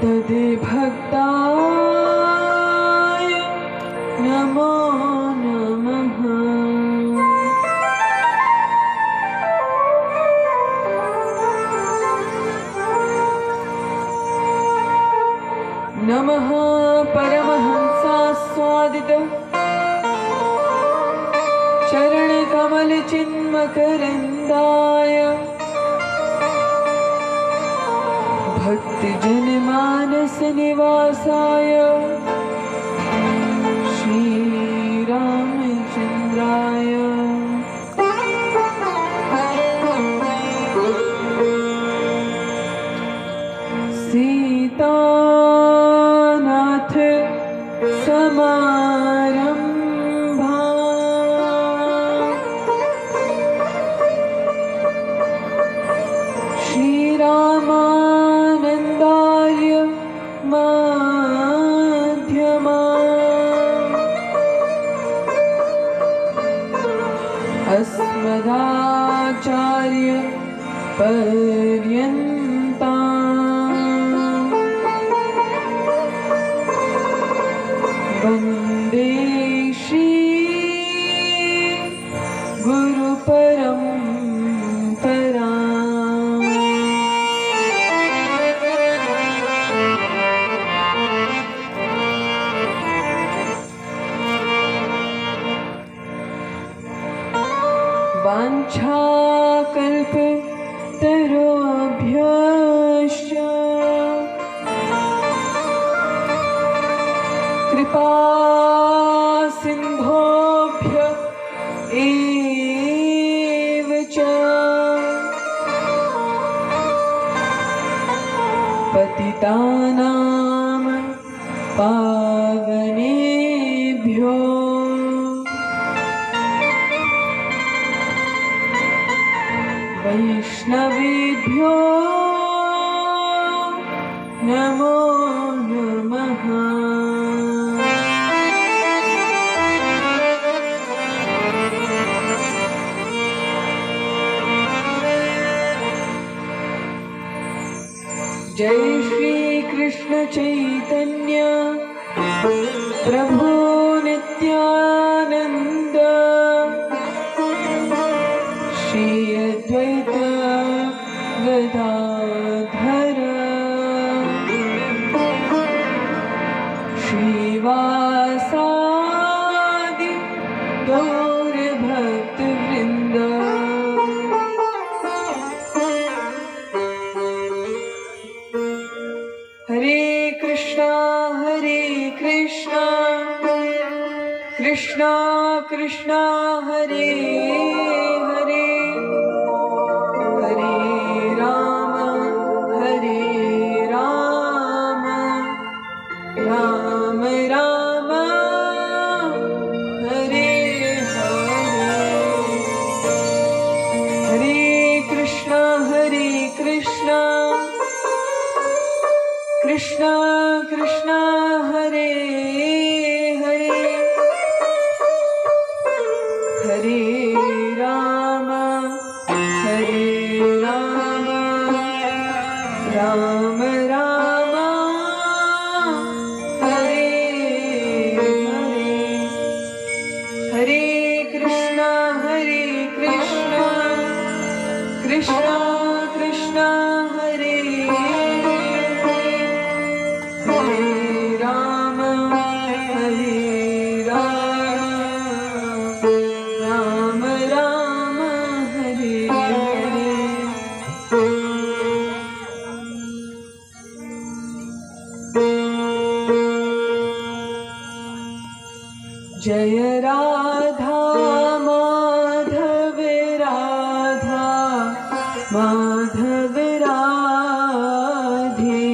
तद्भक्ताय नमो नमः। नमः परमहंसास्वादित चरणकमलचिन्मकरन्दाय भक्तजनमानसनिवासाय श्रीरामचन्द्राय सीतानाथ समारम्भा श्रीरामानन्दार्य मध्यमा अस्मदाचार्य पर्यन्ता वन्दे श्री गुरुपरम्परा। वाञ्छाकल्पतरुभ्यश्च कृपा सिन्धोभ्य एव च पतितानां पावनेभ्यो वैष्णवेभ्यो नमो नमः। जय श्री कृष्ण चैतन्य प्रभु नित्यानंद श्री अद्वैत गदाधर श्रीवासादि गौर भक्त वृंद। हरे कृष्णा कृष्णा कृष्णा हरे हरे हरे राम राम राम हरे हरे। हरे कृष्णा कृष्णा कृष्णा हरे हरे हरे राम राम राम हरे हरे। हरे कृष्णा कृष्णा कृष्णा हरे हरे राम राम राम हरे हरे। जय राधा माधव राधा माधव राधे।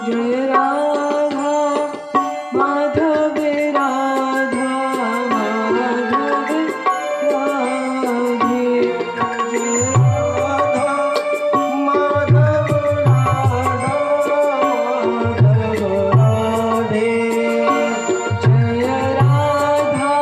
जय राधा माधव राधा माधव राधे। जय राधा माधव राधा माधव राधे। जय राधा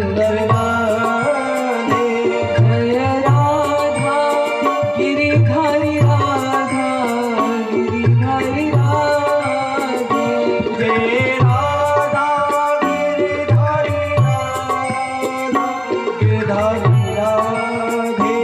राधे जय राधा गिरिधारी राधा गिरिधारी राधे जय राधा गिरधारी राधा गिरधारी राधे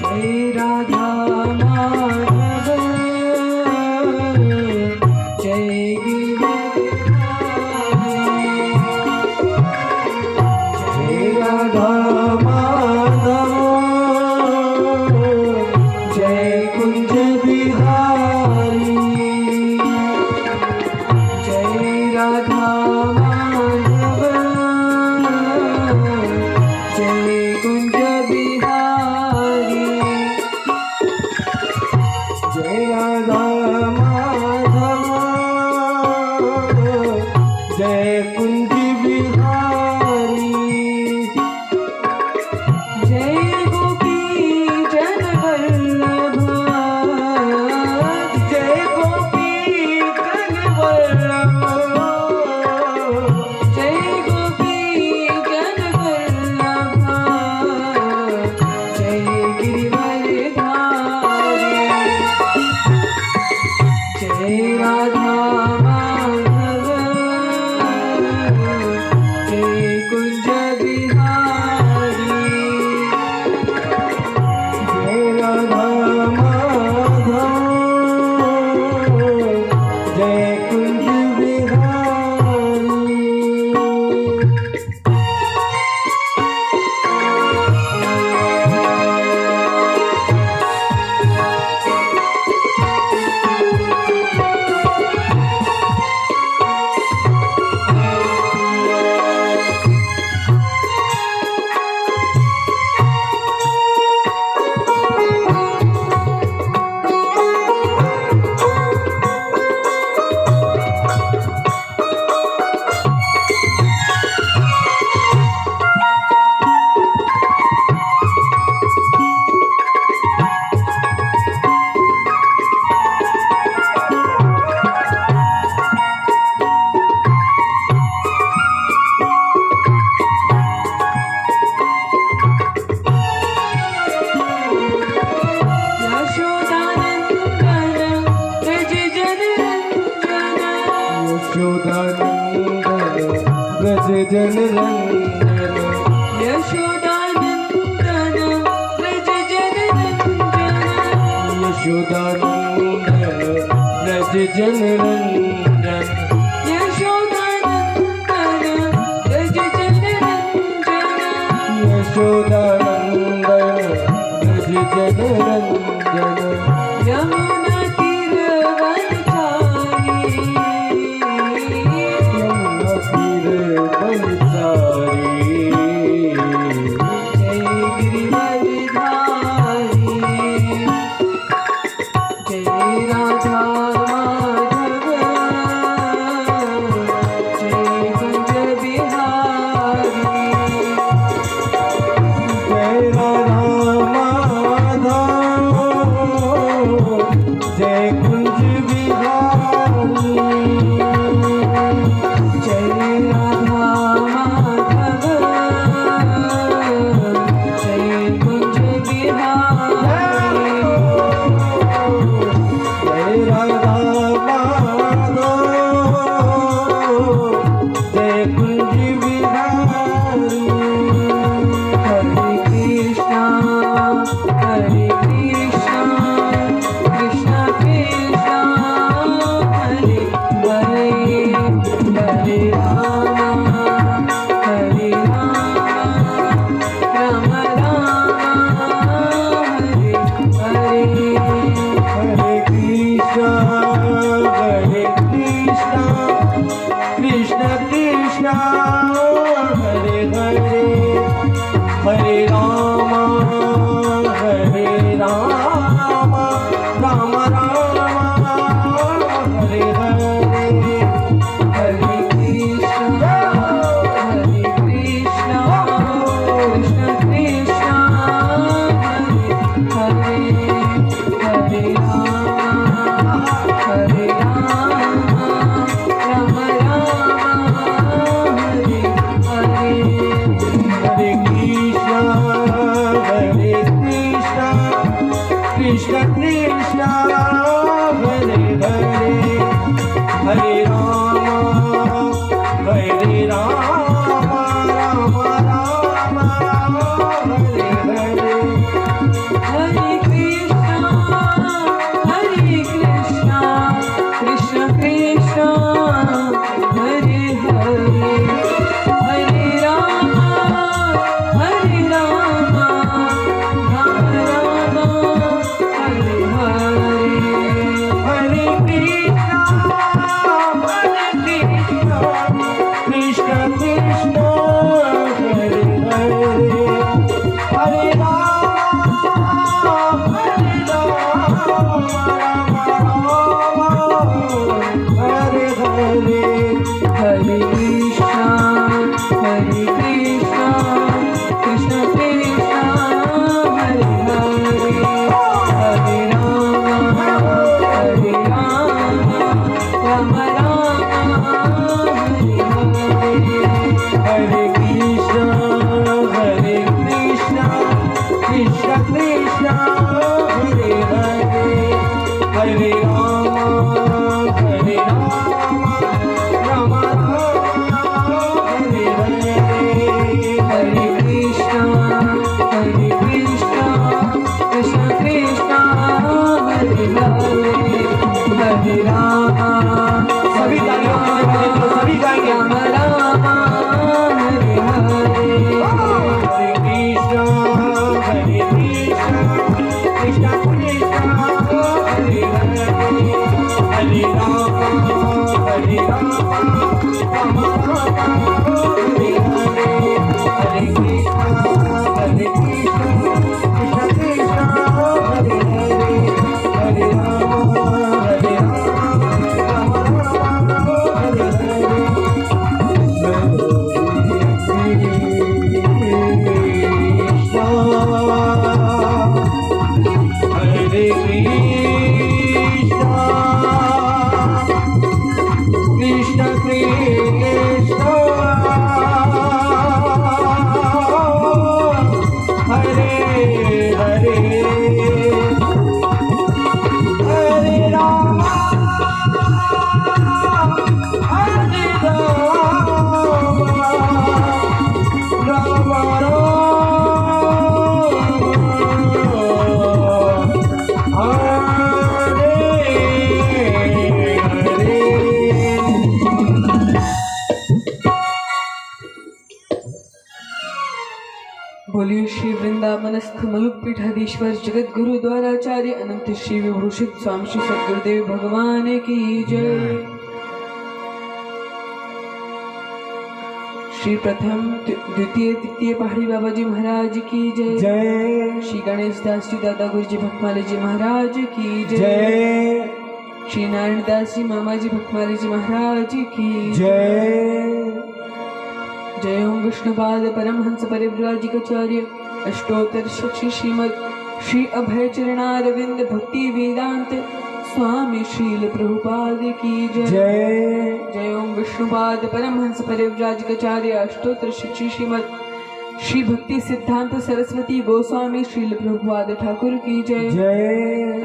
जय राधा माधव जय जय राधा माधव जय कुंज बिहारी जय राधा माधव जय कुंज बिहारी जय राधा माधव जय कुंज बिहारी जय गोपी जन वल्लभ जय गोपी जन वल्लभ जय गोपी जन वल्लभ जय गिरिवर धारी जय राधा माधव जय कुंज बिहारी जय राधा माधव जय कुंज बिहारी यशोदानंदन ब्रज जनरंजन यशोदानंदन ब्रज जनरंजन यशोदानंदन ब्रज जनरंजन यशोदानंदन ब्रज जनरंजन यशोदानंदन ब्रज जनरंजन यशोदानंदन ब्रज जनरंजन यमुना तीरवनचारी यमुना तीर बलचारी जय गिरिवर धारी जय राधा माधव जय कुंज बिहारी जय Radha Madhav Hare Krishna Krishna Krishna Hare Hare Hare Rama Hare Rama Rama Rama Hare Hare Hare Krishna Krishna Krishna Hare Hare Hare Rama Rama Rama Hare Hare Hare Krishna Krishna Krishna Hare Hare Hare Rama Rama Rama Hare Hare Hare Krishna Krishna Krishna Hare Hare Hare Rama Rama Rama Hare Hare Hare Krishna Krishna Krishna Hare Hare Hare Rama Rama Rama Hare Hare Hare Krishna Krishna Krishna Hare Hare Hare Rama Hare Hare Hare Krishna Krishna Krishna Hare Hare Hare Rama Rama Rama Hare Hare Hare Krishna Krishna Krishna Hare Hare Hare Rama Rama Rama Hare Hare Hare Krishna Krishna Krishna Hare Hare Hare Rama सभी तालियों से बजाएंगे, सभी गाएंगे। Rama Rama Hare Hare Hare Krishna Krishna Krishna Hare Hare Hare Rama Rama Rama Hare Hare Hare Krishna Krishna Krishna Hare Hare Hare Rama Rama Rama Hare Krishna Krishna Hare Hare Hare Rama Hare Rama बोलिए श्री वृंदावनस्थ मलुकपीठाधीश्वर जगत गुरु द्वाराचार्य अनंत श्री विभूषित स्वामी श्री सद्गुरुदेव भगवान की जय। श्री प्रथम द्वितीय तृतीय पहाड़ी बाबा जी महाराज की जय। जय श्री गणेश दास जी दादा गुरु जी भक्तमाली जी महाराज की जय। जय श्री नारायण दास जी मामा जी भक्तमाली जी महाराज की जय जय ओम विष्णुपाद परमहंस परिव्राजकाचार्य अष्टोत्तर शिक्षी श्रीमद श्री अभय चरणारविंद भक्ति वेदांत स्वामी श्रील प्रभुपाद की जय। जय ओम विष्णुपाद परमहंस परिव्राजकाचार्य अष्टोत्तर शिक्षी श्रीमद श्री भक्ति सिद्धांत सरस्वती गोस्वामी श्रील प्रभुपाद ठाकुर की जय।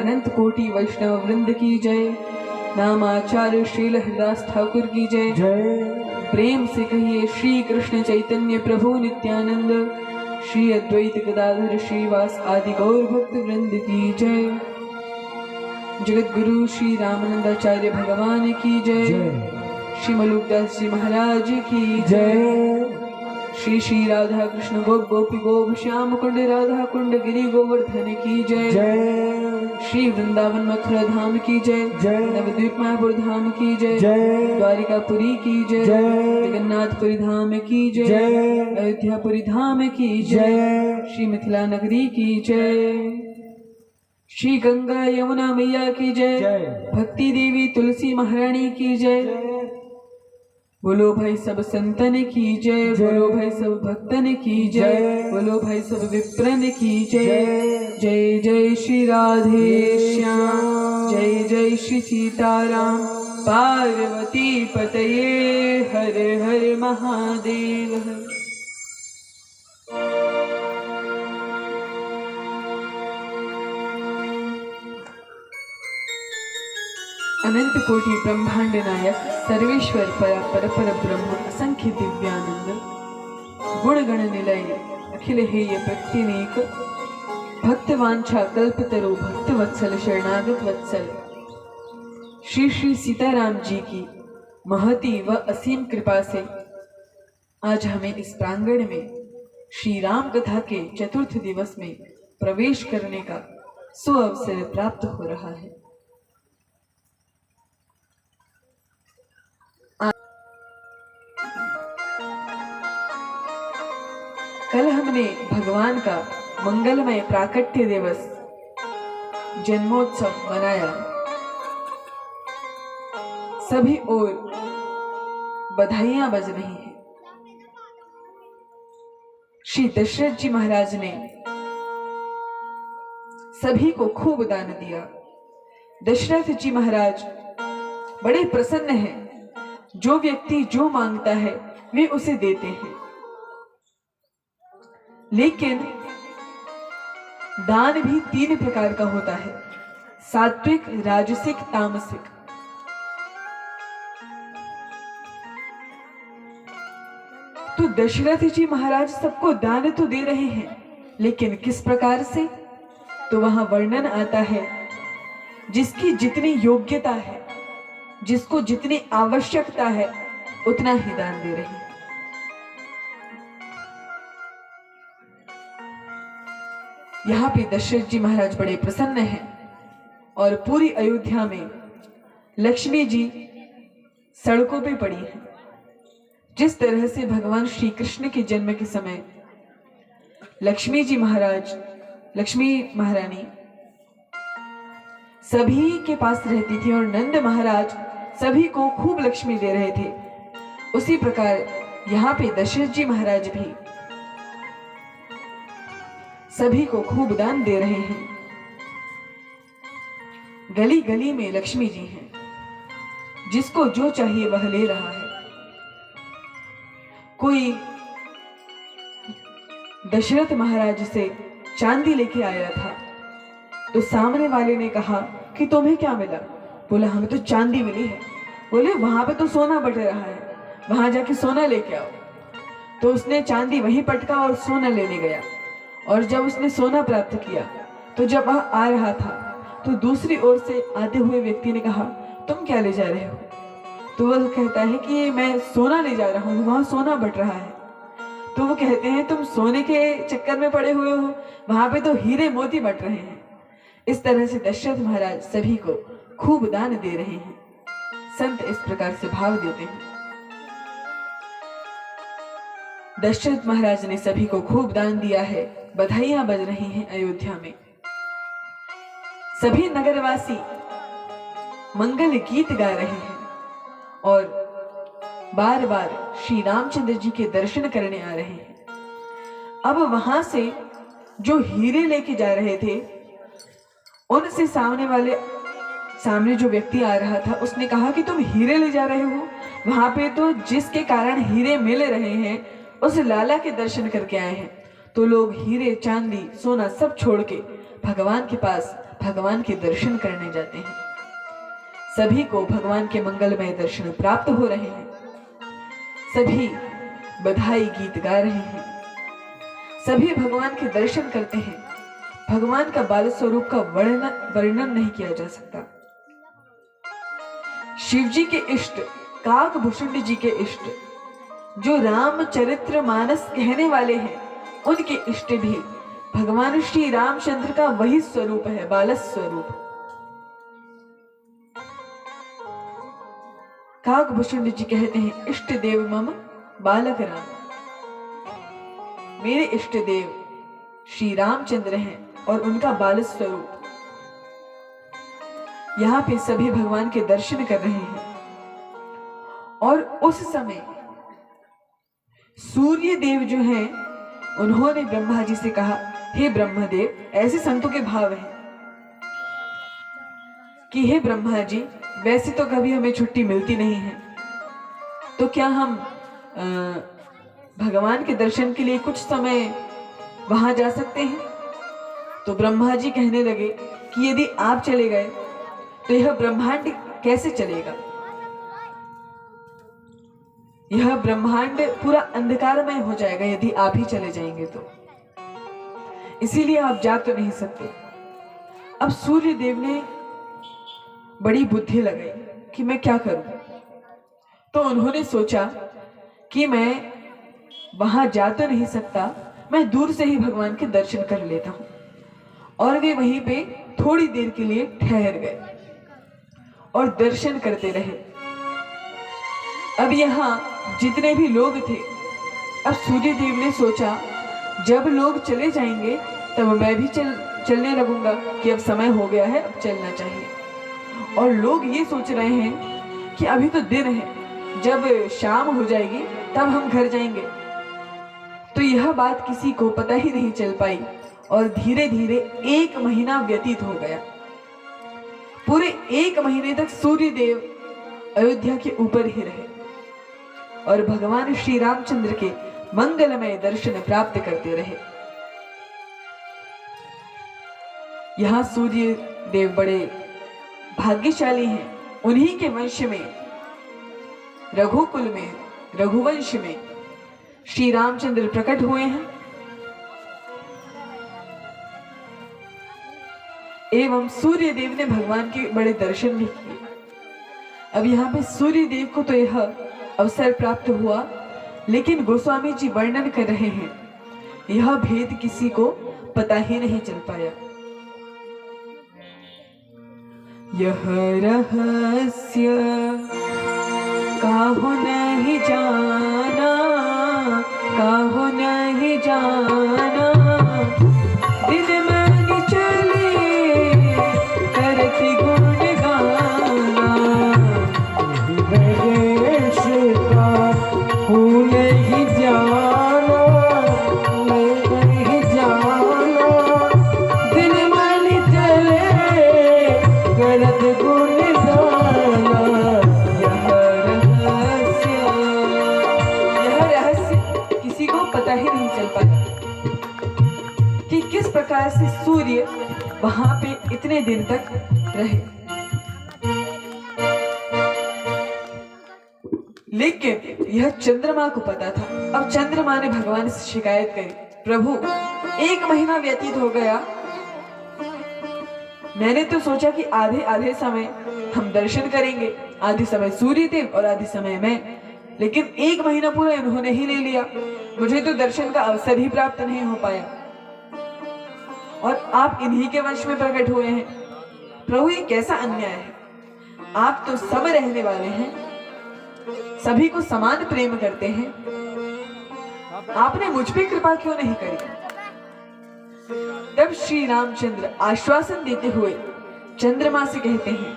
अनंत कोटि वैष्णव वृंद की जय। नामाचार्य श्रील हरिदास ठाकुर की जय। प्रेम से कहिए श्री कृष्ण चैतन्य प्रभु नित्यानंद श्री अद्वैत गदाधर श्रीवास आदि गौर भक्त वृंद की जय। जगत गुरु श्री रामानंदाचार्य भगवान की जय। श्री मलुकदास जी महाराज की जय। श्री श्री राधा कृष्ण गोपी गोप श्याम कुंड राधा कुंड गिरी गोवर्धन की जय। श्री वृंदावन मथुरा धाम की जय। नवद्वीप मायापुर धाम की जय। द्वारिकापुरी की जय। जगन्नाथपुरी धाम की जय। अयोध्यापुरी धाम की जय। श्री मिथिला नगरी की जय। श्री गंगा यमुना मैया की जय। भक्ति देवी तुलसी महारानी की जय। बोलो भाई सब संतन की जय। बोलो भाई सब भक्तन की जय। बोलो भाई सब विप्रन की जय। जय जय श्री राधे श्याम। जय जय श्री सीताराम। पार्वती पतये हर हर महादेव हर। अनंत कोटि ब्रह्मांड नायक सर्वेश्वर पर ब्रह्म असंख्य दिव्यानंद गुण गण निलय अखिल हेय प्रत्यनेक भक्तवांछा कल्पतरु भक्त वत्सल शरणागत वत्सल श्री श्री सीताराम जी की महती व असीम कृपा से आज हमें इस प्रांगण में श्री राम कथा के चतुर्थ दिवस में प्रवेश करने का सुअवसर प्राप्त हो रहा है। कल हमने भगवान का मंगलमय प्राकट्य दिवस जन्मोत्सव मनाया। सभी ओर बधाइयां बज रही हैं। श्री दशरथ जी महाराज ने सभी को खूब दान दिया। दशरथ जी महाराज बड़े प्रसन्न हैं। जो व्यक्ति जो मांगता है वे उसे देते हैं। लेकिन दान भी 3 प्रकार का होता है, सात्विक, राजसिक, तामसिक। तो दशरथ जी महाराज सबको दान तो दे रहे हैं, लेकिन किस प्रकार से? तो वहां वर्णन आता है जिसकी जितनी योग्यता है, जिसको जितनी आवश्यकता है उतना ही दान दे रहे हैं। यहाँ पे दशरथ जी महाराज बड़े प्रसन्न हैं और पूरी अयोध्या में लक्ष्मी जी सड़कों पे पड़ी हैं। जिस तरह से भगवान श्री कृष्ण के जन्म के समय लक्ष्मी जी महाराज, लक्ष्मी महारानी सभी के पास रहती थी और नंद महाराज सभी को खूब लक्ष्मी दे रहे थे, उसी प्रकार यहाँ पे दशरथ जी महाराज भी सभी को खूब दान दे रहे हैं। गली गली में लक्ष्मी जी हैं, जिसको जो चाहिए वह ले रहा है। कोई दशरथ महाराज से चांदी लेके आया था, तो सामने वाले ने कहा कि तुम्हें क्या मिला? बोला हमें तो चांदी मिली है। बोले वहां पे तो सोना बट रहा है, वहां जाके सोना लेके आओ। तो उसने चांदी वहीं पटका और सोना लेने गया। और जब उसने सोना प्राप्त किया तो जब वह आ रहा था तो दूसरी ओर से आते हुए व्यक्ति ने कहा तुम क्या ले जा रहे हो? तो वह कहता है कि मैं सोना ले जा रहा हूँ, वहां सोना बट रहा है। तो वो कहते हैं तुम सोने के चक्कर में पड़े हुए हो, वहां पे तो हीरे मोती बट रहे हैं। इस तरह से दशरथ महाराज सभी को खूब दान दे रहे हैं। संत इस प्रकार से भाव देते हैं। दशरथ महाराज ने सभी को खूब दान दिया है। बधाइयां बज रही हैं अयोध्या में। सभी नगरवासी मंगल गीत गा रहे हैं और बार बार श्री रामचंद्र जी के दर्शन करने आ रहे हैं। अब वहां से जो हीरे लेके जा रहे थे, उनसे सामने जो व्यक्ति आ रहा था उसने कहा कि तुम हीरे ले जा रहे हो? वहां पे तो जिसके कारण हीरे मिल रहे हैं उस लाला के दर्शन करके आए हैं। तो लोग हीरे, चांदी, सोना सब छोड़ के भगवान के पास भगवान के दर्शन करने जाते हैं। सभी को भगवान के मंगलमय दर्शन प्राप्त हो रहे हैं। सभी बधाई गीत गा रहे हैं। सभी भगवान के दर्शन करते हैं। भगवान का बाल स्वरूप का वर्णन नहीं किया जा सकता। शिव जी के इष्ट काकभूषुंड जी के इष्ट जो रामचरित्र मानस कहने वाले हैं, उनके इष्ट भी भगवान श्री रामचंद्र का वही स्वरूप है, बाल स्वरूप। काकभूषुंड जी कहते हैं, इष्ट देव मम बालक राम। मेरे इष्ट देव श्री रामचंद्र हैं और उनका बाल स्वरूप। यहाँ पे सभी भगवान के दर्शन कर रहे हैं और उस समय सूर्य देव जो हैं, उन्होंने ब्रह्मा जी से कहा, हे ब्रह्मदेव, ऐसे संतों के भाव हैं कि हे ब्रह्मा जी, वैसे तो कभी हमें छुट्टी मिलती नहीं है, तो क्या हम भगवान के दर्शन के लिए कुछ समय वहां जा सकते हैं? तो ब्रह्मा जी कहने लगे कि यदि आप चले गए तो यह ब्रह्मांड कैसे चलेगा? यह ब्रह्मांड पूरा अंधकारमय हो जाएगा यदि आप ही चले जाएंगे तो, इसीलिए आप जा तो नहीं सकते। अब सूर्य देव ने बड़ी बुद्धि लगाई कि मैं क्या करूं। तो उन्होंने सोचा कि मैं वहां जा तो नहीं सकता, मैं दूर से ही भगवान के दर्शन कर लेता हूं। और वे वहीं पे थोड़ी देर के लिए ठहर गए और दर्शन करते रहे। अब यहाँ जितने भी लोग थे, अब सूर्य देव ने सोचा जब लोग चले जाएंगे तब मैं भी चलने लगूंगा कि अब समय हो गया है, अब चलना चाहिए। और लोग ये सोच रहे हैं कि अभी तो दिन है, जब शाम हो जाएगी तब हम घर जाएंगे। तो यह बात किसी को पता ही नहीं चल पाई और धीरे धीरे 1 महीना व्यतीत हो गया। पूरे 1 महीने तक सूर्य देव अयोध्या के ऊपर ही रहे और भगवान श्री रामचंद्र के मंगलमय दर्शन प्राप्त करते रहे। यहाँ सूर्य देव बड़े भाग्यशाली हैं। उन्हीं के वंश में, रघुकुल में, रघुवंश में श्री रामचंद्र प्रकट हुए हैं एवं सूर्य देव ने भगवान के बड़े दर्शन भी किए। अब यहाँ पे सूर्य देव को तो यह अवसर प्राप्त हुआ, लेकिन गोस्वामी जी वर्णन कर रहे हैं यह भेद किसी को पता ही नहीं चल पाया। यह रहस्य काहू नहीं जाना, काहू नहीं जाना, दिन मन चले करती गुण गाना। वेश का हूँ नहीं जाना, नहीं जाना, दिन मन चले गलत गुण गाना। यह रहस्य किसी को पता ही नहीं चल पाता कि किस प्रकार से सूर्य वहां पे इतने दिन तक रहे। लेकिन यह चंद्रमा को पता था। अब चंद्रमा ने भगवान से शिकायत करी, प्रभु 1 महीना व्यतीत हो गया, मैंने तो सोचा कि आधे आधे समय हम दर्शन करेंगे, आधे समय सूर्य देव और आधे समय मैं, लेकिन 1 महीना पूरा इन्होंने ही ले लिया, मुझे तो दर्शन का अवसर ही प्राप्त नहीं हो पाया और आप इन्हीं के वंश में प्रकट हुए हैं। प्रभु ये कैसा अन्याय है? आप तो सब रहने वाले हैं, सभी को समान प्रेम करते हैं, आपने मुझ पे कृपा क्यों नहीं करी? तब श्री रामचंद्र आश्वासन देते हुए चंद्रमा से कहते हैं,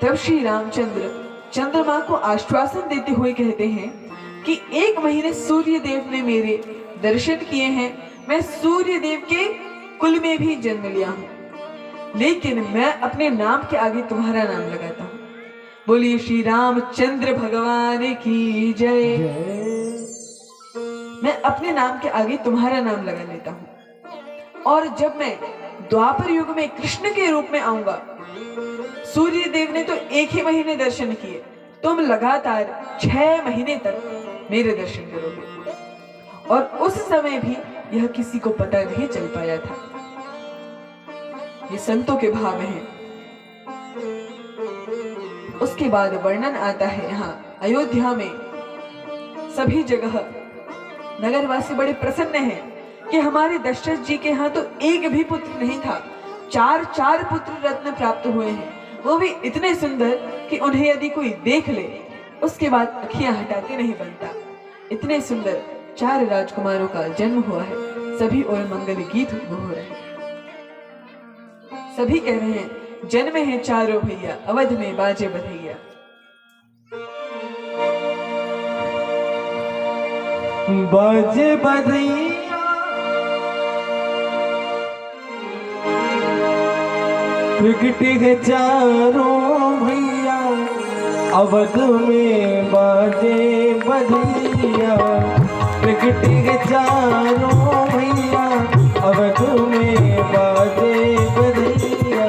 तब श्री रामचंद्र चंद्रमा को आश्वासन देते हुए कहते हैं कि 1 महीने सूर्य देव ने मेरे दर्शन किए हैं, मैं सूर्य देव के कुल में भी जन्म लिया हूं, लेकिन मैं अपने नाम के आगे तुम्हारा नाम लगाता हूं। बोलिए श्री रामचंद्र भगवान की जय। मैं अपने नाम के आगे तुम्हारा नाम लगा लेता हूं और जब मैं द्वापर युग में कृष्ण के रूप में आऊंगा, सूर्य देव ने तो 1 ही महीने दर्शन किए, तुम लगातार 6 महीने तक मेरे दर्शन करोगे। और उस समय भी यह किसी को पता नहीं चल पाया था। ये संतों के भाव हैं। उसके बाद वर्णन आता है यहाँ अयोध्या में सभी जगह नगरवासी बड़े प्रसन्न हैं कि हमारे दशरथ जी के यहाँ तो एक भी पुत्र नहीं था, 4 पुत्र रत्न प्राप्त हुए हैं, वो भी इतने सुंदर कि उन्हें यदि कोई देख ले उसके बाद अखियां हटाते नहीं बनता। इतने सुंदर 4 राजकुमारों का जन्म हुआ है। सभी और मंगल गीत हो रहे हैं। सभी कह रहे हैं जन्म है 4 भैया, अवध में बाजे बधैया। बाजे बधैया प्रगटे है 4 भैया, अवध में बाजे बधैया। प्रगटे है 4 भैया, अवध में बाजे बधैया।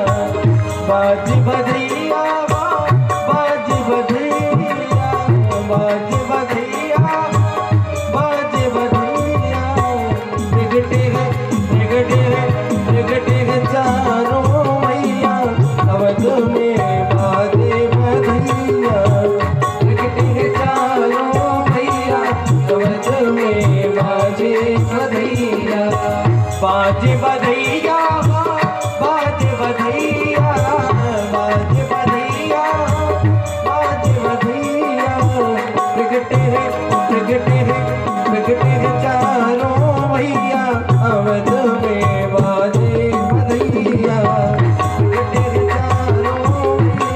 बाजे बधैया बाजे बधैया, बाजे बधैया बाजे बधैया। प्रगटे है 4 भैया, अवध में बाजे बधैया। प्रगटे है 4 भैया, अवध में बाजे बधैया। बाजे बधैया बाजे बधैया, बाजे बधैया बाजे बधैया। प्रगटे है 4 भैया, अवध में बाजे बधैया। प्रगटे है 4 भैया,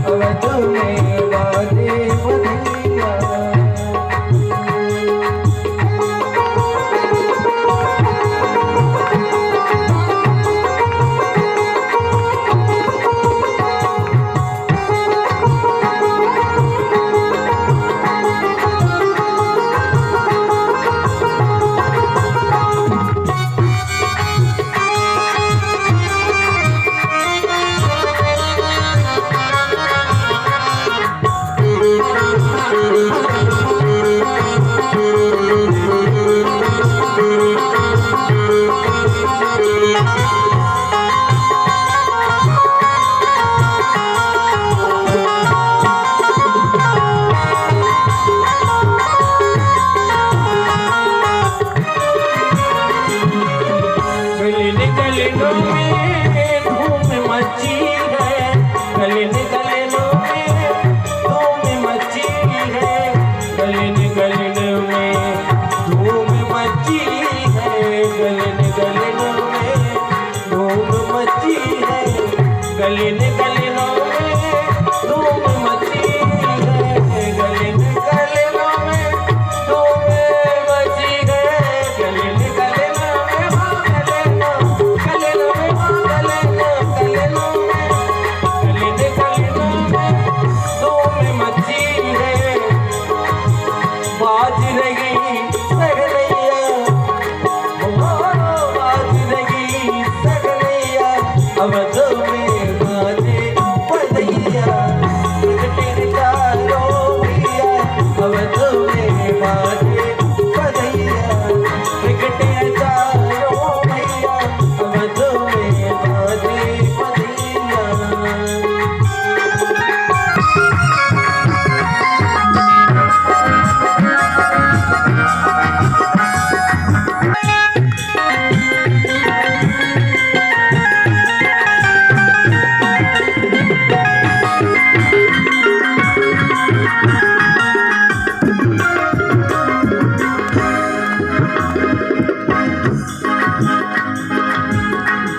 अवध में बाजे बधैया।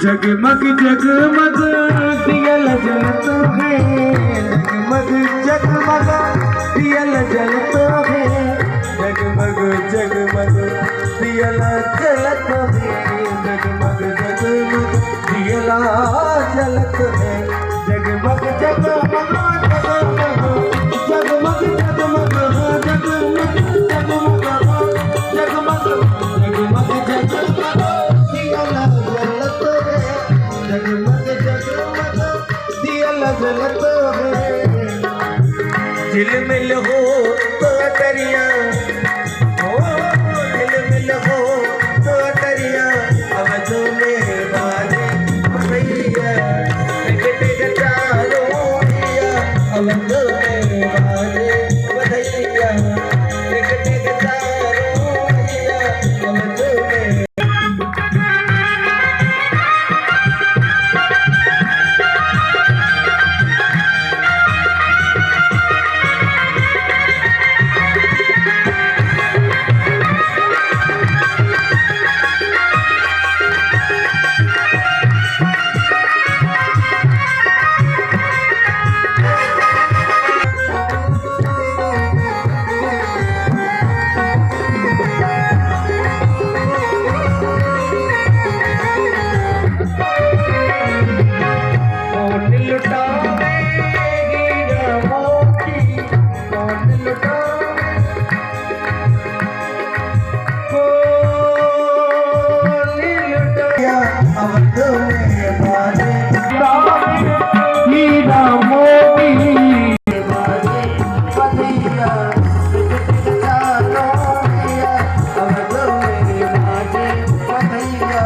जगमग जगमग दियल जलता है, जगमग जगमग दियल जलता है। जगमग जगमग दियल जलता है, जगमग जगमग दियला जलत है। जगमग जगमग जगमग जगमग जगमग जगमग जगमग जगमग जगमग दियला जलत है। जगमग जगमग दियला जलत है। झिलमिल हो तो दरिया तुम्हें मारे हीरा मोती मारे बधिया चालो दिया अब तुम्हें मारे बधिया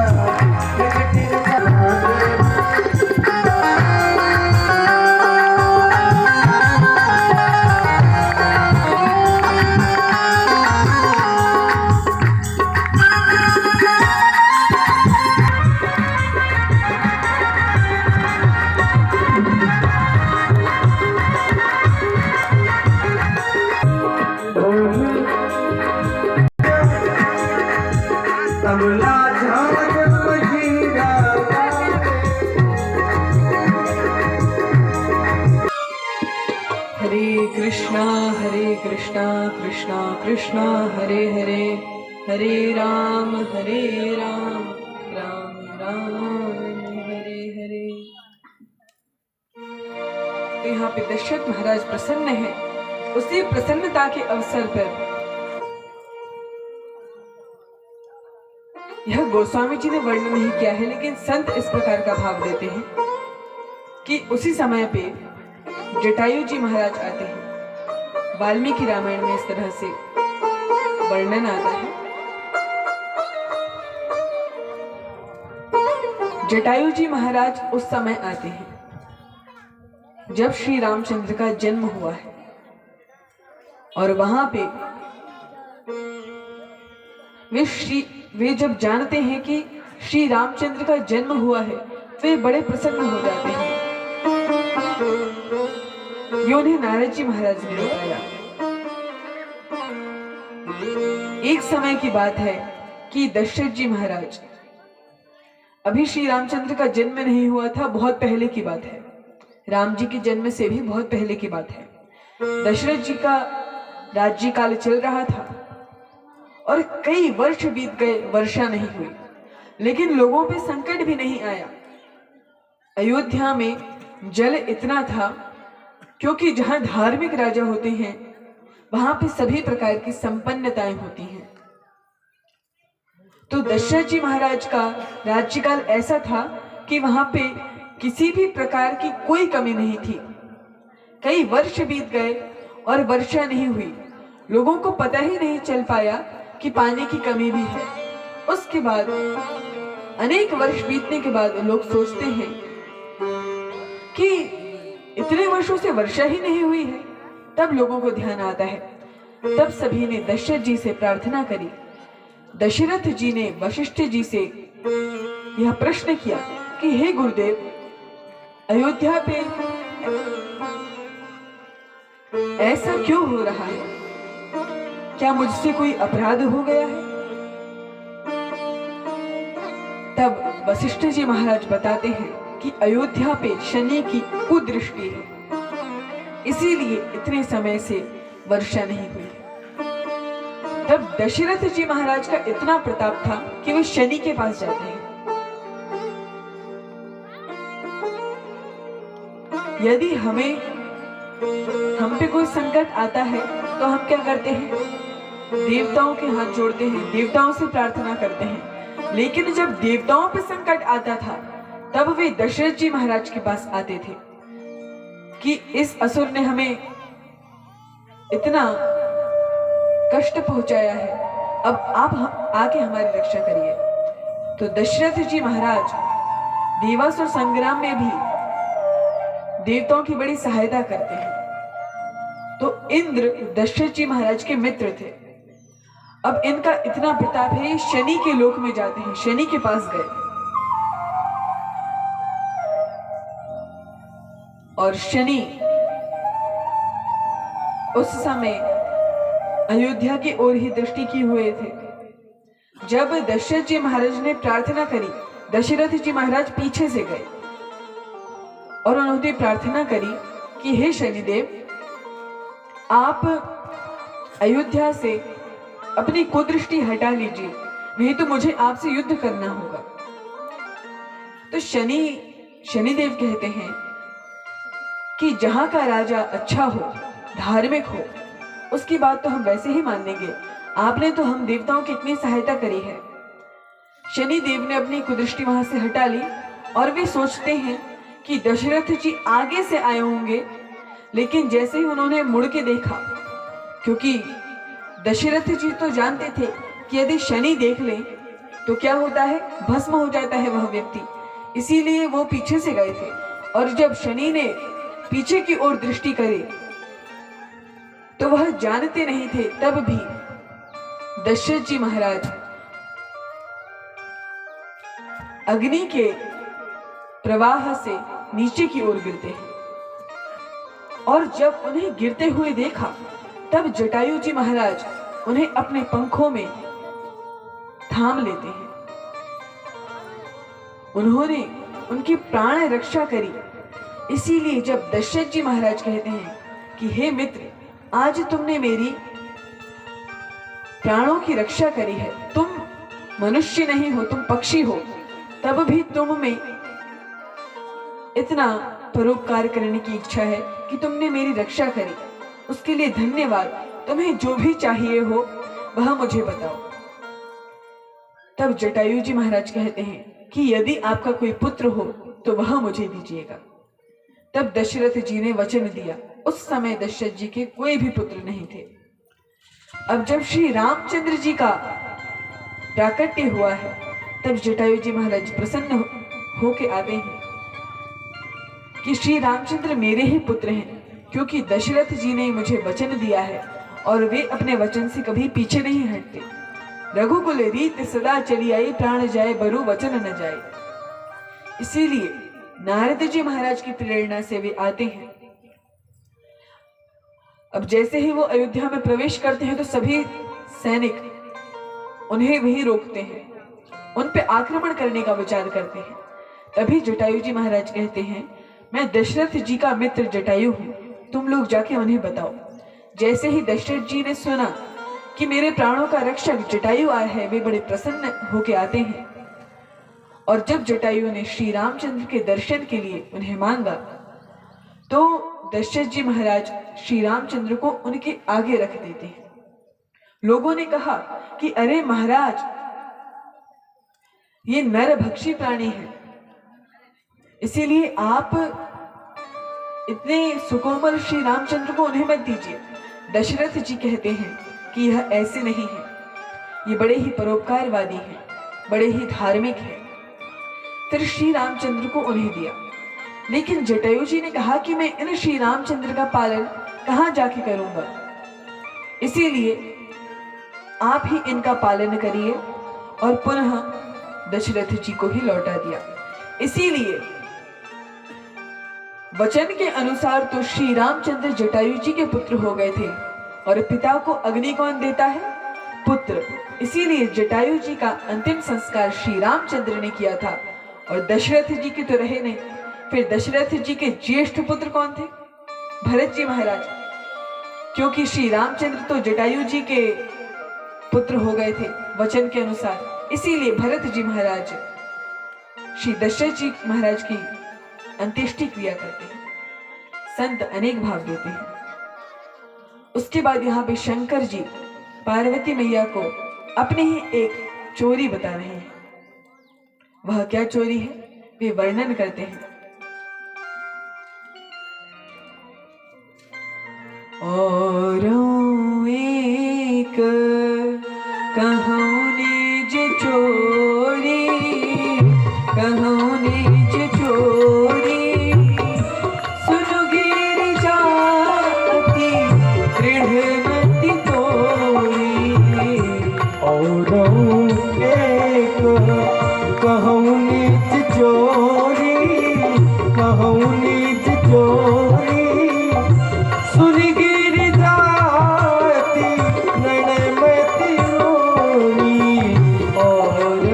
तबला झांझ हीरा हरे कृष्णा कृष्णा कृष्णा हरे हरे, हरे राम राम राम हरे हरे। तो यहाँ पे दशरथ महाराज प्रसन्न है। उसी प्रसन्नता के अवसर पर यह गोस्वामी जी ने वर्णन नहीं किया है, लेकिन संत इस प्रकार का भाव देते हैं कि उसी समय पे जटायु जी महाराज आते हैं। वाल्मीकि रामायण में इस तरह से वर्णन आता है। जटायु जी महाराज उस समय आते हैं जब श्री रामचंद्र का जन्म हुआ है, और वहां पे वे जब जानते हैं कि श्री रामचंद्र का जन्म हुआ है, वे बड़े प्रसन्न हो जाते हैं। ये उन्हें नारद जी महाराज ने बताया। एक समय की बात है कि दशरथ जी महाराज, अभी श्री रामचंद्र का जन्म नहीं हुआ था, बहुत पहले की बात है। राम जी के जन्म से भी बहुत पहले की बात है। दशरथ जी का राज्य काल चल रहा था और कई वर्ष बीत गए, वर्षा नहीं हुई, लेकिन लोगों पे संकट भी नहीं आया। अयोध्या में जल इतना था क्योंकि जहां धार्मिक राजा होते हैं वहां पे सभी प्रकार की संपन्नताएं होती हैं। तो दशरथ जी महाराज का राज्यकाल ऐसा था कि वहां पे किसी भी प्रकार की कोई कमी नहीं थी। कई वर्ष बीत गए और वर्षा नहीं हुई, लोगों को पता ही नहीं चल पाया कि पानी की कमी भी है। उसके बाद अनेक वर्ष बीतने के बाद लोग सोचते हैं कि इतने वर्षों से वर्षा ही नहीं हुई है। तब लोगों को ध्यान आता है, तब सभी ने दशरथ जी से प्रार्थना करी। दशरथ जी ने वशिष्ठ जी से यह प्रश्न किया कि हे गुरुदेव, अयोध्या पे ऐसा क्यों हो रहा है? क्या मुझसे कोई अपराध हो गया है? तब वशिष्ठ जी महाराज बताते हैं कि अयोध्या पे शनि की कुदृष्टि है, इसीलिए इतने समय से वर्षा नहीं हुई। तब दशरथ जी महाराज का इतना प्रताप था कि वे शनि के पास जाते हैं। यदि हम पे कोई संकट आता है तो हम क्या करते हैं? देवताओं के हाथ जोड़ते हैं, देवताओं से प्रार्थना करते हैं। लेकिन जब देवताओं पे संकट आता था तब वे दशरथ जी महाराज के पास आते थे कि इस असुर ने हमें इतना कष्ट पहुंचाया है, अब आप आके हमारी रक्षा करिए। तो दशरथ जी महाराज देवासुर संग्राम में भी देवताओं की बड़ी सहायता करते हैं। तो इंद्र दशरथ जी महाराज के मित्र थे। अब इनका इतना प्रताप है, शनि के लोक में जाते हैं, शनि के पास गए और शनि उस समय अयोध्या की ओर ही दृष्टि किए हुए थे। जब दशरथ जी महाराज ने प्रार्थना करी, दशरथ जी महाराज पीछे से गए और उन्होंने प्रार्थना करी कि हे शनिदेव, आप अयोध्या से अपनी कुदृष्टि हटा लीजिए, नहीं तो मुझे आपसे युद्ध करना होगा। तो शनिदेव कहते हैं कि जहां का राजा अच्छा हो, धार्मिक हो, उसकी बात तो हम वैसे ही मान लेंगे। आपने तो हम देवताओं की इतनी सहायता करी है। शनि देव ने अपनी कुदृष्टि वहां से हटा ली और वे सोचते हैं कि दशरथ जी आगे से आए होंगे, लेकिन जैसे ही उन्होंने मुड़ के देखा, क्योंकि दशरथ जी तो जानते थे कि यदि शनि देख ले तो क्या होता है, भस्म हो जाता है वह व्यक्ति, इसीलिए वो पीछे से गए थे। और जब शनि ने पीछे की ओर दृष्टि करी तो वह जानते नहीं थे, तब भी दशरथ जी महाराज अग्नि के प्रवाह से नीचे की ओर गिरते हैं। और जब उन्हें गिरते हुए देखा तब जटायु जी महाराज उन्हें अपने पंखों में थाम लेते हैं। उन्होंने उनकी प्राण रक्षा करी। इसीलिए जब दशरथ जी महाराज कहते हैं कि हे मित्र, आज तुमने मेरी प्राणों की रक्षा करी है, तुम मनुष्य नहीं हो, तुम पक्षी हो, तब भी तुम में इतना परोपकार करने की इच्छा है कि तुमने मेरी रक्षा करी, उसके लिए धन्यवाद। तुम्हें जो भी चाहिए हो वह मुझे बताओ। तब जटायु जी महाराज कहते हैं कि यदि आपका कोई पुत्र हो तो वह मुझे दीजिएगा। तब दशरथ जी ने वचन दिया। उस समय दशरथ जी के कोई भी पुत्र नहीं थे। अब जब श्री रामचंद्र जी का प्राकट्य हुआ है तब जटायु जी महाराज प्रसन्न होके आते हैं कि श्री रामचंद्र मेरे ही पुत्र हैं, क्योंकि दशरथ जी ने मुझे वचन दिया है और वे अपने वचन से कभी पीछे नहीं हटते। रघुकुल रीत सदा चली आई, प्राण जाए बरु वचन न जाए। इसीलिए नारद जी महाराज की प्रेरणा से वे आते हैं। अब जैसे ही वो अयोध्या में प्रवेश करते हैं तो सभी सैनिक उन्हें वहीं रोकते हैं, उन पे आक्रमण करने का विचार करते हैं। तभी जटायु जी महाराज कहते हैं, मैं दशरथ जी का मित्र जटायु हूं, तुम लोग जाके उन्हें बताओ। जैसे ही दशरथ जी ने सुना कि मेरे प्राणों का रक्षक जटायु आया है, वे बड़े प्रसन्न होके आते हैं। और जब जटायु ने श्री रामचंद्र के दर्शन के लिए उन्हें मांगा तो दशरथ जी महाराज श्री रामचंद्र को उनके आगे रख देते हैं। लोगों ने कहा कि अरे महाराज, ये नरभक्षी प्राणी है, इसीलिए आप इतने सुकोमल श्री रामचंद्र को उन्हें मत दीजिए। दशरथ जी कहते हैं कि यह ऐसे नहीं है, ये बड़े ही परोपकारवादी हैं, बड़े ही धार्मिक हैं। फिर श्री रामचंद्र को उन्हें दिया। लेकिन जटायु जी ने कहा कि मैं इन श्री रामचंद्र का पालन कहां जाके करूंगा, इसीलिए आप ही इनका पालन करिए। और पुनः दशरथ जी को ही लौटा दिया। इसीलिए वचन के अनुसार तो श्री रामचंद्र जटायु जी के पुत्र हो गए थे। और पिता को अग्नि कौन देता है? पुत्र। इसीलिए जटायु जी का अंतिम संस्कार श्री रामचंद्र ने किया था। और दशरथ जी के तो रहे नहीं। फिर दशरथ जी के ज्येष्ठ पुत्र कौन थे? भरत जी महाराज। क्योंकि श्री रामचंद्र तो जटायु जी के पुत्र हो गए थे वचन के अनुसार, इसीलिए भरत जी महाराज श्री दशरथ जी महाराज की अंत्येष्टि क्रिया करते हैं। संत अनेक भाव देते हैं। उसके बाद यहाँ पे शंकर जी पार्वती मैया को अपने ही एक चोरी बता रहे हैं। वह क्या चोरी है वे वर्णन करते हैं। और एक कहूँ निज चोरी, कहूँ निज चोरी, सुनु गिर जाती दृढ़मति तोरी। और एक कहूँ निज चोरी, कहूँ निज चोरी, सुन गिर जाती नैनमति रोरी। और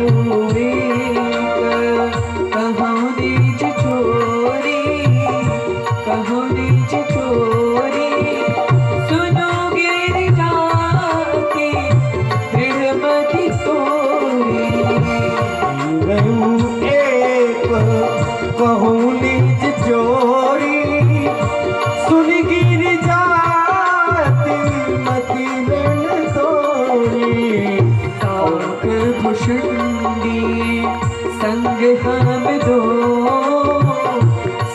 एक कहूँ निज चोरी, कहूँ निज चोरी, सुनो गिर जाती दृढ़मति तोरी। एक कहूँ निज चोरी, संग हम दो,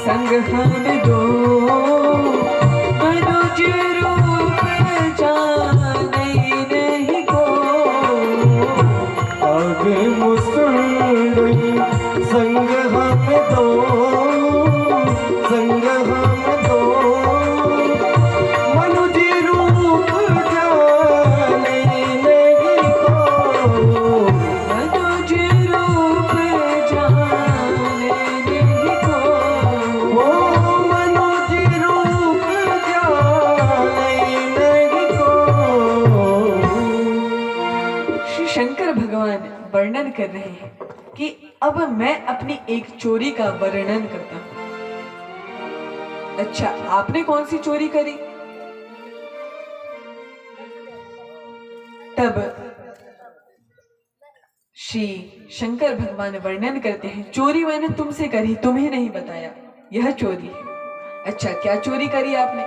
संग हम दो, मनुज रूप जाने नहीं को। आगे मुसंडी संग हम दो, संग हम दो, मनुज रूप जाने नहीं को। मनुज रूप जाने नहीं को। ओ मनुज रूप जाने नहीं को। श्री शंकर भगवान वर्णन कर रहे हैं कि अब मैं अपनी एक चोरी का वर्णन करता हूं। अच्छा, आपने कौन सी चोरी करी? तब श्री शंकर भगवान वर्णन करते हैं, चोरी मैंने तुमसे करी, तुम्हें नहीं बताया, यह चोरी है। अच्छा, क्या चोरी करी आपने?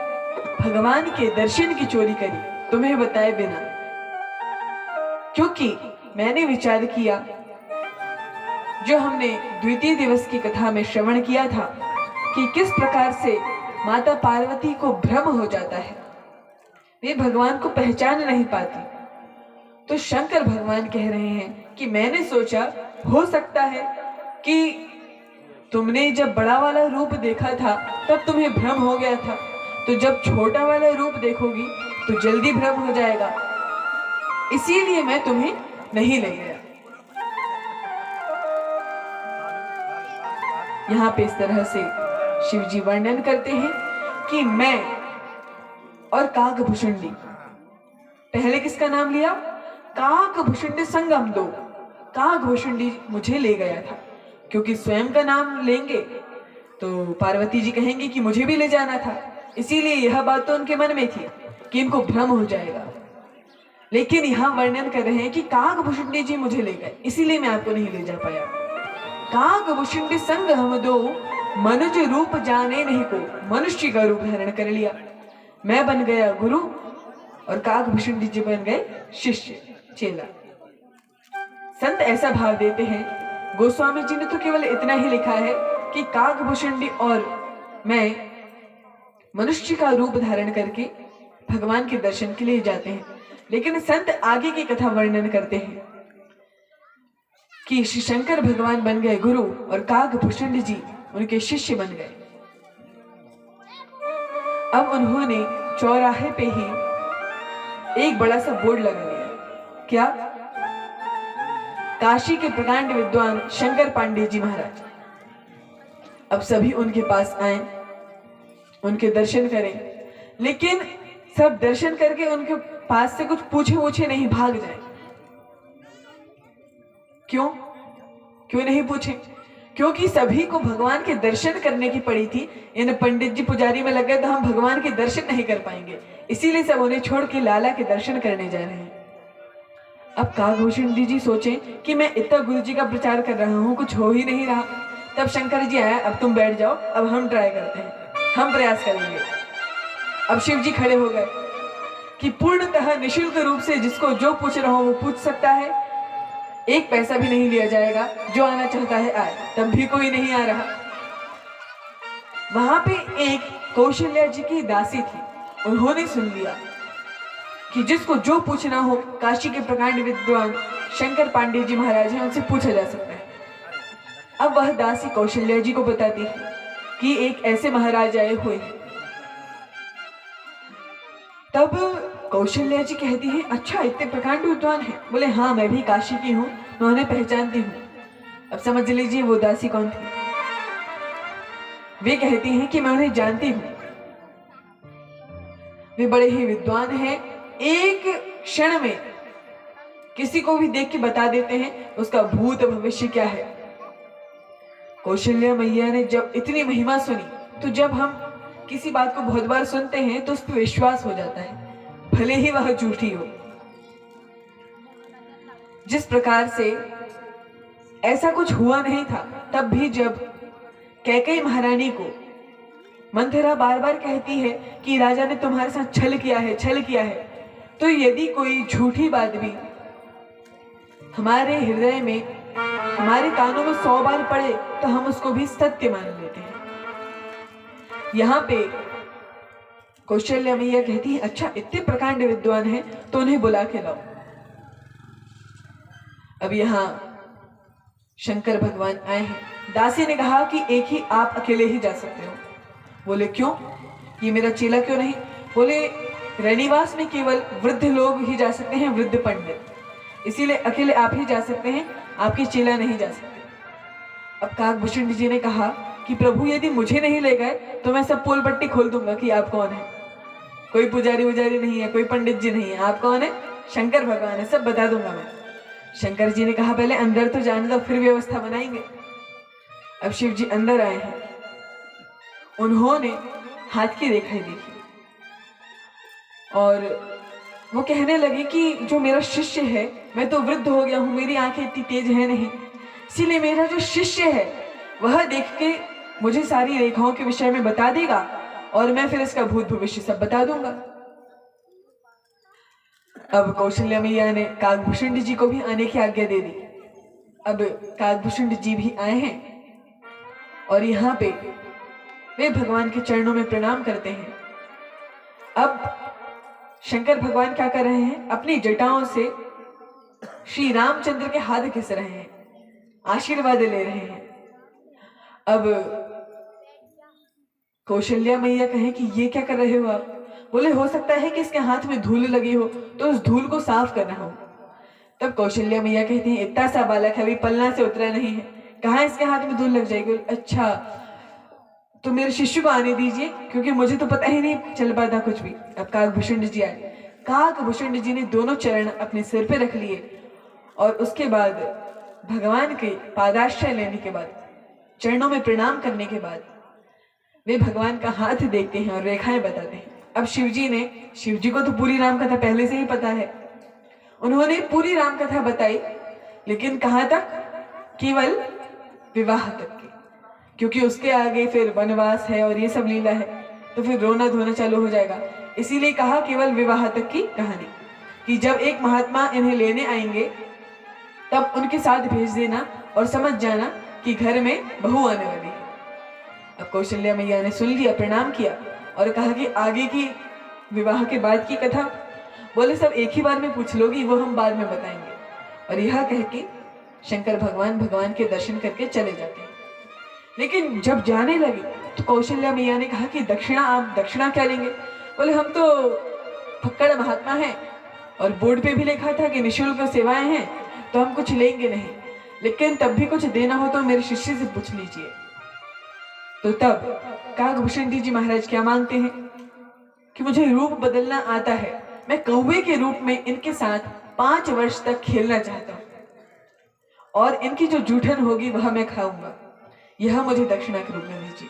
भगवान के दर्शन की चोरी करी, तुम्हें बताए बिना। क्योंकि मैंने विचार किया, जो हमने द्वितीय दिवस की कथा में श्रवण किया था कि किस प्रकार से माता पार्वती को भ्रम हो जाता है, वे भगवान को पहचान नहीं पाती। तो शंकर भगवान कह रहे हैं कि मैंने सोचा हो सकता है कि तुमने जब बड़ा वाला रूप देखा था तब तुम्हें भ्रम हो गया था, तो जब छोटा वाला रूप देखोगी तो जल्दी भ्रम हो जाएगा, इसीलिए मैं तुम्हें नहीं ले गया। यहाँ पे इस तरह से शिव जी वर्णन करते हैं कि मैं और काकभुषुंडी, पहले किसका नाम लिया? काकभुषुंडी संगम दो। काकभुषुंडी मुझे ले गया था, क्योंकि स्वयं का नाम लेंगे तो पार्वती जी कहेंगे कि मुझे भी ले जाना था, इसीलिए यह बात तो उनके मन में थी कि इनको भ्रम हो जाएगा। लेकिन यहाँ वर्णन कर रहे हैं कि काकभुषुंडी जी मुझे ले गए, इसीलिए मैं आपको नहीं ले जा पाया। काकभुषुंडी संग हम दो, मनुज रूप जाने नहीं को। मनुष्य का रूप धारण कर लिया, मैं बन गया गुरु और काकभुषुंडी जी बन गए शिष्य, चेला। संत ऐसा भाव देते हैं, गोस्वामी जी ने तो केवल इतना ही लिखा है कि काकभुषुंडी और मैं मनुष्य का रूप धारण करके भगवान के दर्शन के लिए जाते हैं। लेकिन संत आगे की कथा वर्णन करते हैं कि श्री शंकर भगवान बन गए गुरु और काकभुषुंडी जी उनके शिष्य बन गए। अब उन्होंने चौराहे पे ही एक बड़ा सा बोर्ड लगा दिया। क्या? काशी के प्रकांड विद्वान शंकर पांडे जी महाराज। अब सभी उनके पास आए, उनके दर्शन करें, लेकिन सब दर्शन करके उनके पास से कुछ पूछे नहीं, भाग जाए। क्यों? क्यों नहीं पूछे? क्योंकि सभी को भगवान के दर्शन करने की पड़ी थी। इन पंडित जी पुजारी में लग गए तो हम भगवान के दर्शन नहीं कर पाएंगे, इसीलिए सब उन्हें छोड़ के लाला के दर्शन करने जा रहे हैं। अब काकभुषुंडी जी सोचे कि मैं इतना गुरु जी का प्रचार कर रहा हूँ, कुछ हो ही नहीं रहा। तब शंकर जी आया, अब तुम बैठ जाओ, अब हम ट्राई करते हैं, हम प्रयास करेंगे। अब शिव जी खड़े हो गए कि पूर्णतः निशुल्क रूप से जिसको जो पूछ रहा हो वो पूछ सकता है, एक पैसा भी नहीं लिया जाएगा, जो आना चाहता है आए। तब भी कोई नहीं आ रहा। वहां पे एक कौशल्या जी की दासी थी, उन्होंने सुन लिया कि जिसको जो पूछना हो काशी के प्रकांड विद्वान शंकर पांडे जी महाराज हैं, उनसे पूछा जा सकता है। अब वह दासी कौशल्या जी को बताती है कि एक ऐसे महाराज आए हुए हैं। तब कौशल्या जी कहती है, अच्छा इतने प्रकांड विद्वान हैं? बोले हाँ, मैं भी काशी की हूँ, मैं उन्हें पहचानती हूँ। अब समझ लीजिए वो दासी कौन थी। वे कहती हैं कि मैं उन्हें जानती हूँ, वे बड़े ही विद्वान हैं, एक क्षण में किसी को भी देख के बता देते हैं उसका भूत भविष्य क्या है। कौशल्या मैया ने जब इतनी महिमा सुनी, तो जब हम किसी बात को बहुत बार सुनते हैं तो उस पर विश्वास हो जाता है, भले ही वह झूठी हो। जिस प्रकार से ऐसा कुछ हुआ नहीं था, तब भी जब कैकेयी महारानी को मंथरा बार बार कहती है कि राजा ने तुम्हारे साथ छल किया है, छल किया है, तो यदि कोई झूठी बात भी हमारे हृदय में हमारे कानों में 100 बार पड़े तो हम उसको भी सत्य मान लेते हैं। यहाँ पे कौशल्या मैया कहती है, अच्छा इतने प्रकांड विद्वान हैं तो उन्हें बुला के लाओ। अब यहाँ शंकर भगवान आए हैं। दासी ने कहा कि एक ही आप अकेले ही जा सकते हो। बोले क्यों, ये मेरा चेला क्यों नहीं? बोले रनिवास में केवल वृद्ध लोग ही जा सकते हैं, वृद्ध पंडित, इसीलिए अकेले आप ही जा सकते हैं, आपके चेला नहीं जा सकते। अब काकभूषण जी ने कहा कि प्रभु यदि मुझे नहीं ले गए तो मैं सब पोल पट्टी खोल दूंगा कि आप कौन है। कोई पुजारी उजारी नहीं है, कोई पंडित जी नहीं है, आप कौन है? शंकर भगवान है, सब बता दूंगा मैं। शंकर जी ने कहा पहले अंदर तो जाने दो, फिर व्यवस्था बनाएंगे। अब शिव जी अंदर आए हैं। उन्होंने हाथ की रेखाएं देखी और वो कहने लगे कि जो मेरा शिष्य है, मैं तो वृद्ध हो गया हूं, मेरी आंखें इतनी तेज है नहीं, इसीलिए मेरा जो शिष्य है वह देख के मुझे सारी रेखाओं के विषय में बता देगा और मैं फिर इसका भूत भविष्य सब बता दूंगा। अब कौशल्या मैया ने काकभूषण जी को भी आने की आज्ञा दे दी। अब काकभूषण जी भी आए हैं और यहाँ पे वे भगवान के चरणों में प्रणाम करते हैं। अब शंकर भगवान क्या कर रहे हैं? अपनी जटाओं से श्री रामचंद्र के हाथ घिस रहे हैं, आशीर्वाद ले रहे हैं। अब कौशल्या मैया कहे कि ये क्या कर रहे हो आप? बोले हो सकता है कि इसके हाथ में धूल लगी हो तो उस धूल को साफ करना हो। तब कौशल्या मैया कहती हैं, इतना सा बालक है, अभी पलना से उतरा नहीं है, कहाँ इसके हाथ में धूल लग जाएगी? अच्छा तो मेरे शिष्य को आने दीजिए, क्योंकि मुझे तो पता ही नहीं चल पाता कुछ भी। अब काकभूषण जी आए। काकभूषण जी ने दोनों चरण अपने सिर पे रख लिए और उसके बाद भगवान के पादाश्रय लेने के बाद, चरणों में प्रणाम करने के बाद वे भगवान का हाथ देखते हैं और रेखाएं बताते हैं। अब शिव जी को तो पूरी राम कथा पहले से ही पता है। उन्होंने पूरी राम कथा बताई, लेकिन कहाँ तक? केवल विवाह तक की, क्योंकि उसके आगे फिर वनवास है और ये सब लीला है, तो फिर रोना धोना चालू हो जाएगा। इसीलिए कहा केवल विवाह तक की कहानी, कि जब एक महात्मा इन्हें लेने आएंगे तब उनके साथ भेज देना और समझ जाना कि घर में बहू आने वाली है। अब कौशल्या मैया ने सुन लिया, प्रणाम किया और कहा कि आगे की विवाह के बाद की कथा बोले सब एक ही बार में पूछ लोगी, वो हम बाद में बताएंगे। और यह कह के शंकर भगवान के दर्शन करके चले जाते हैं। लेकिन जब जाने लगे तो कौशल्या मैया ने कहा कि दक्षिणा, आप दक्षिणा क्या लेंगे? बोले हम तो फक्कड़ महात्मा हैं और बोर्ड पे भी लिखा था कि निःशुल्क सेवाएं हैं, तो हम कुछ लेंगे नहीं, लेकिन तब भी कुछ देना हो तो मेरे शिष्य से पूछ लीजिए। तो तब काकभूषण जी महाराज क्या मांगते हैं कि मुझे रूप बदलना आता है, मैं कौवे के रूप में इनके साथ 5 वर्ष तक खेलना चाहता हूँ और इनकी जो जूठन होगी वह मैं खाऊंगा, यह मुझे दक्षिणा के रूप में दीजिए।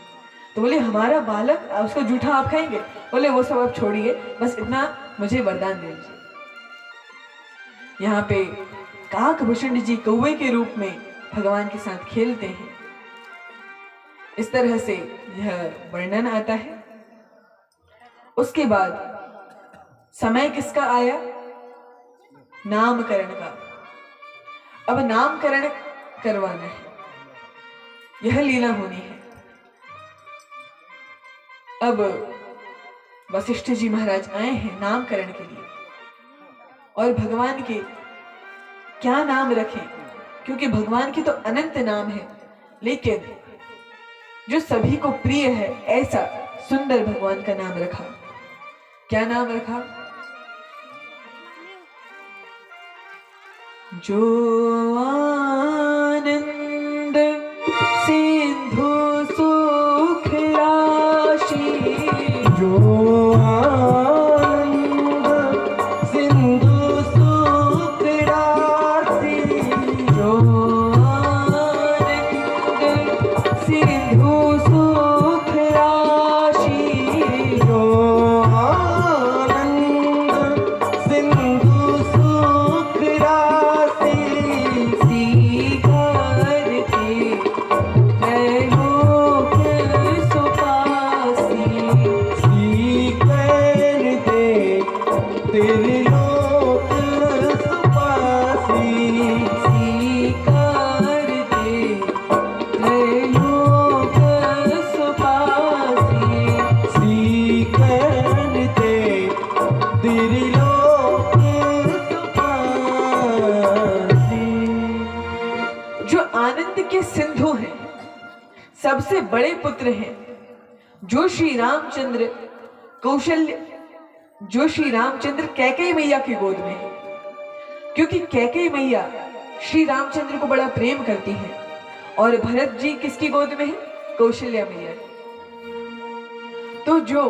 तो बोले हमारा बालक, उसका जूठा आप खाएंगे? बोले वो सब आप छोड़िए, बस इतना मुझे वरदान दे दीजिए। यहाँ पे काकभूषण जी कौवे के रूप में भगवान के साथ खेलते हैं। इस तरह से यह वर्णन आता है। उसके बाद समय किसका आया? नामकरण का। अब नामकरण करवाना है, यह लीला होनी है। अब वशिष्ठ जी महाराज आए हैं नामकरण के लिए और भगवान के क्या नाम रखें, क्योंकि भगवान के तो अनंत नाम है, लेकिन जो सभी को प्रिय है ऐसा सुंदर भगवान का नाम रखा। क्या नाम रखा? जो आनंद सिंधु सुख राशि, जो आनंद सिंधु सुख राशि, जो आनंद सिंधु सुख राशि, जो आनंद सिंधु सुख राशि, आनंद के सिंधु हैं, सबसे बड़े पुत्र हैं, जो श्री रामचंद्र कैकेयी मैया की गोद में है। क्योंकि कैकेयी मैया श्री रामचंद्र को बड़ा प्रेम करती हैं और भरत जी किसकी गोद में है? कौशल्या मैया। तो जो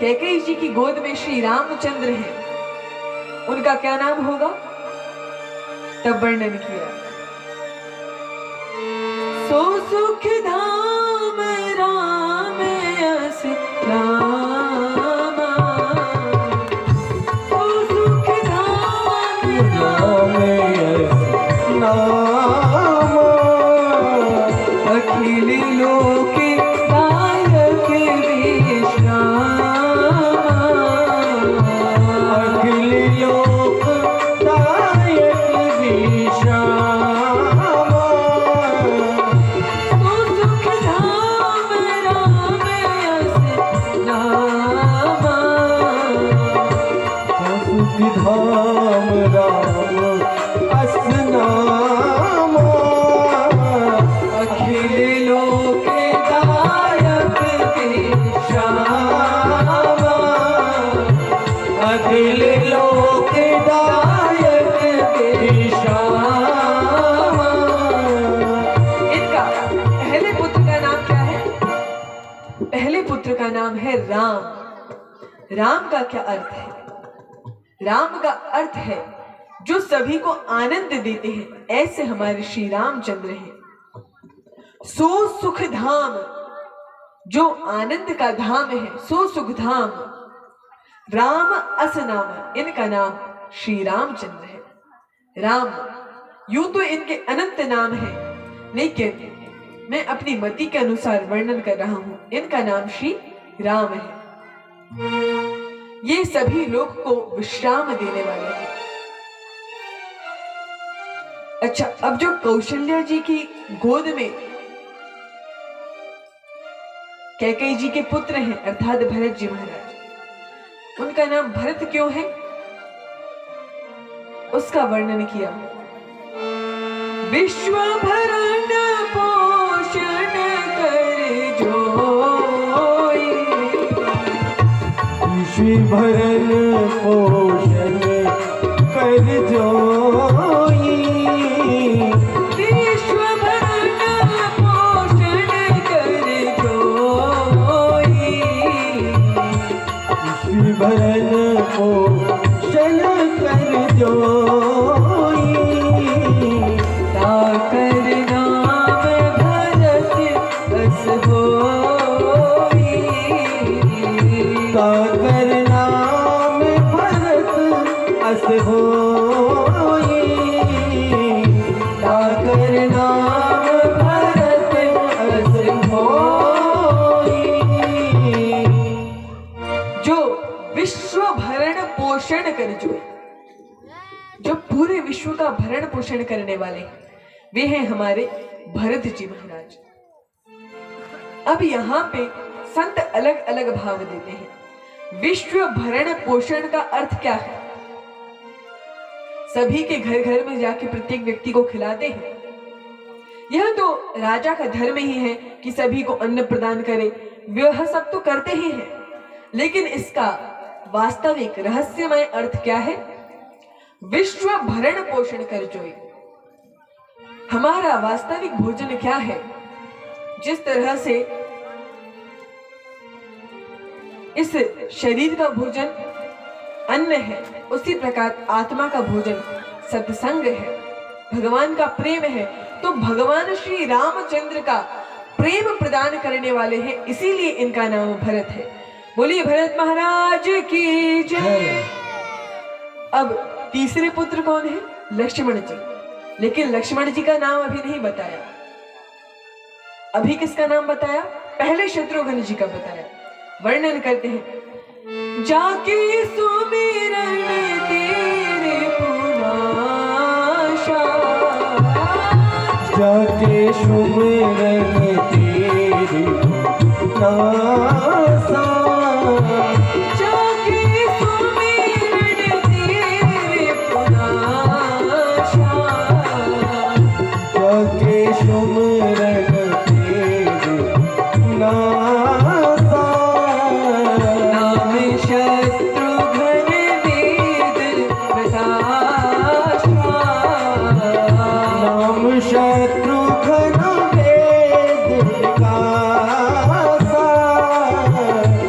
कैकेयी जी की गोद में श्री रामचंद्र हैं, उनका क्या नाम होगा? तब वर्णन किया, सो सुख धाम राम यस रामा, सो सुख धाम राम यस नामा, अखिल लोक दायक विश्रामा, अखिल लोक दायक विश्रामा, सो सुख धाम राम यस नामा, सुख धाम राम अस नामा, अखिल लोक दायक विश्रामा, अखिल लोक दायक विश्रामा। इनका पहले पुत्र का नाम क्या है? पहले पुत्र का नाम है राम। राम का क्या अर्थ है? राम का अर्थ है जो सभी को आनंद देते हैं, ऐसे हमारे श्री रामचंद्र हैं। सो सुख धाम, जो आनंद का धाम है, सो सुख धाम। राम अस नाम, इनका नाम श्री रामचंद्र है। राम, यूं तो इनके अनंत नाम है, लेकिन मैं अपनी मति के अनुसार वर्णन कर रहा हूं। इनका नाम श्री राम है। ये सभी लोग को विश्राम देने वाले हैं। अच्छा, अब जो कौशल्या जी की गोद में कैकेयी जी के पुत्र हैं, अर्थात भरत जी महाराज, उनका नाम भरत क्यों है? उसका वर्णन किया, विश्व भरण पोषण कर जोई, विश्व भरण पोषण कर जोई, विश्व भरण पोषण कर जोई, विश्व भरण पोषण कर जोई, ताकर नाम भरत अस होई, ताकर नाम भरत अस होई, ताकर नाम भरत अस होई। जो विश्व भरण पोषण कर जोई, जो पूरे विश्व का भरण पोषण करने वाले हैं, वे हैं हमारे भरत जी महाराज। अब यहाँ पे संत अलग अलग भाव देते हैं। विश्व भरण पोषण का अर्थ क्या है? सभी के घर घर में जाके प्रत्येक व्यक्ति को खिलाते हैं। यह तो राजा का धर्म ही है कि सभी को अन्न प्रदान करे, वह सब तो करते ही हैं, लेकिन इसका वास्तविक रहस्यमय अर्थ क्या है? विश्व भरण पोषण कर जोई। हमारा वास्तविक भोजन क्या है? जिस तरह से इस शरीर का भोजन अन्न है, उसी प्रकार आत्मा का भोजन सत्संग है, भगवान का प्रेम है। तो भगवान श्री रामचंद्र का प्रेम प्रदान करने वाले हैं, इसीलिए इनका नाम भरत है। बोलिए भरत महाराज की जय। अब तीसरे पुत्र कौन है? लक्ष्मण जी। लेकिन लक्ष्मण जी का नाम अभी नहीं बताया। अभी किसका नाम बताया? पहले शत्रुघ्न जी का बताया। वर्णन करते हैं, जाके सुमिरन तेरे पुनाशा, जाके सुमिरन तेरे पुनाशा, जाके सुमिरन तेरे पुनाशा, जाके सुमिरन सुमिरन तेज नासा। नाम शत्रुघ्न वेद प्रकाशा। नाम शत्रुघ्न वेद विकासा।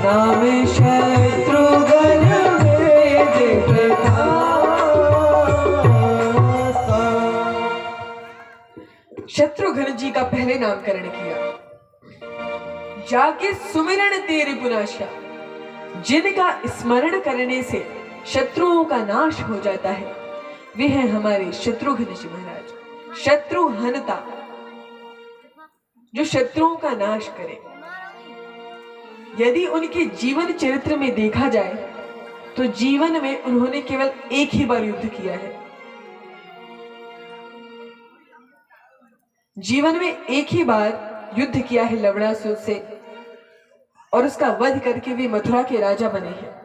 नाम शत्रुघ्न वेद प्रकाशा। शत्रुघ्न जी का पहले नामकरण किया। जाके सुमिरन तेरे पुनाशा। जिनका स्मरण करने से शत्रुओं का नाश हो जाता है, वे हैं हमारे शत्रुघ्न जी महाराज। शत्रु हनता, जो शत्रुओं का नाश करे। यदि उनके जीवन चरित्र में देखा जाए तो जीवन में उन्होंने केवल एक ही बार युद्ध किया है। जीवन में एक ही बार युद्ध किया है लवणासुर से, और उसका वध करके वे मथुरा के राजा बने हैं।